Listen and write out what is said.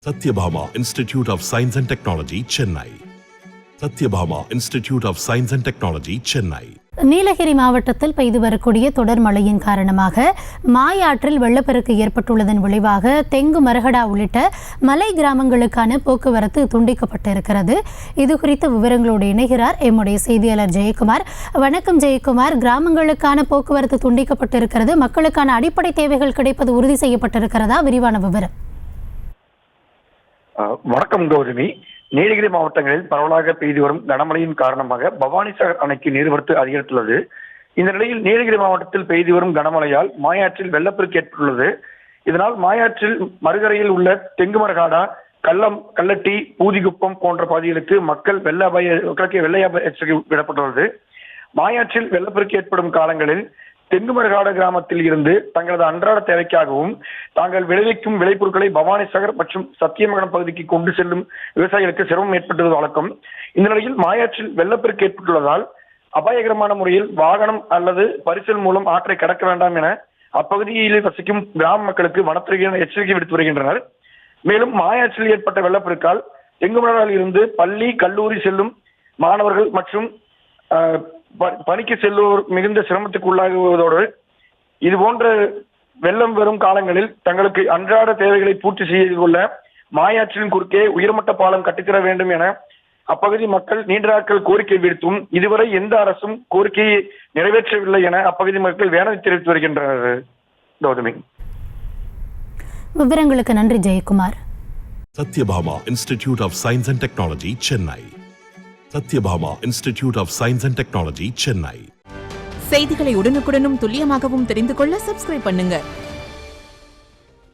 Satyabhama Institute of Science and Technology, Chennai. Satyabhama Institute of Science and Technology, Chennai. Nilgiri மாவட்டத்தில் பெய்து வரக்கூடிய தொடர் மழையின் காரணமாக மாயாற்றில் வெள்ளப்பெருக்கு ஏற்பட்டுள்ளதன் விளைவாக தெங்கு மரகடா உள்ளிட்ட மலை கிராமங்களுக்கான போக்குவரத்து துண்டிக்கப்பட்டிருக்கிறது. இது குறித்த விவரங்களோடு இணைகிறார் எம்முடைய செய்தியாளர் ஜெயக்குமார். வணக்கம் ஜெயக்குமார். கிராமங்களுக்கான போக்குவரத்து துண்டிக்கப்பட்டிருக்கிறது, மக்களுக்கான அடிப்படை தேவைகள் கிடைப்பது உறுதி செய்யப்பட்டிருக்கிறதா? விரிவான விவரம். வணக்கம் கௌதமி. நீலகிரி மாவட்டங்களில் பரவலாக பெய்து வரும் கனமழையின் காரணமாக பவானிசாகர் அணைக்கு நீர்வரத்து அதிகரித்துள்ளது. இந்த நிலையில் நீலகிரி மாவட்டத்தில் பெய்து வரும் கனமழையால் மாயாற்றில் வெள்ளப்பெருக்கு ஏற்பட்டுள்ளது. இதனால் மாயாற்றில் மறுகரையில் உள்ள தெங்குமரகாடா, கல்லட்டி, பூதிகுப்பம் போன்ற பகுதிகளுக்கு மக்கள் வெள்ள அபாய எச்சரிக்கை விடப்பட்டுள்ளது. மாயாற்றில் வெள்ளப்பெருக்கு ஏற்படும் காலங்களில் தெங்குமரகாடு கிராமத்தில் இருந்து தங்களது அன்றாட தேவைக்காகவும் தாங்கள் விளைவிக்கும் விளைபொருட்களை பவானிசாகர் மற்றும் சத்தியமங்கலம் பகுதிக்கு கொண்டு செல்லும் விவசாயிகளுக்கு சிரமம் ஏற்பட்டது வழக்கம். இந்த நிலையில் மாயாற்றில் வெள்ளப்பெருக்கு ஏற்பட்டுள்ளதால் அபாயகரமான முறையில் வாகனம் அல்லது பரிசல் மூலம் ஆற்றை கடக்க வேண்டாம் என அப்பகுதியில் வசிக்கும் கிராம மக்களுக்கு வனத்துறையினர் எச்சரிக்கை விடுத்து வருகின்றனர். மேலும் மாயாற்றில் ஏற்பட்ட வெள்ளப்பெருக்கால் தெங்குமரகாடில் இருந்து பள்ளி, கல்லூரி செல்லும் மாணவர்கள் மற்றும் பணிக்கு செல்வோர் மிகுந்த சிரமத்துக்கு உள்ளாகுவதோடு இது போன்ற வெள்ளம் வரும் காலங்களில் தங்களுக்கு அன்றாட தேவைகளை பூர்த்தி செய்து கொள்ள மாயாற்றின் குறுக்கே உயர்மட்ட பாலம் கட்டித்தர வேண்டும் என அப்பகுதி மக்கள் நீண்ட நாட்கள் கோரிக்கை விடுத்தும் இதுவரை எந்த அரசும் கோரிக்கையை நிறைவேற்றவில்லை என அப்பகுதி மக்கள் வேதனை தெரிவித்து வருகின்றனர். கௌதமி, விவரங்களுக்கு நன்றி Jayakumar. Satyabhama Institute of Science and Technology, Chennai. Satyabhama Institute of Science and Technology, Chennai. செய்திகளை உடனுக்குடனும் துல்லியமாகவும் தெரிந்து கொள்ள சப்ஸ்கிரைப் பண்ணுங்க.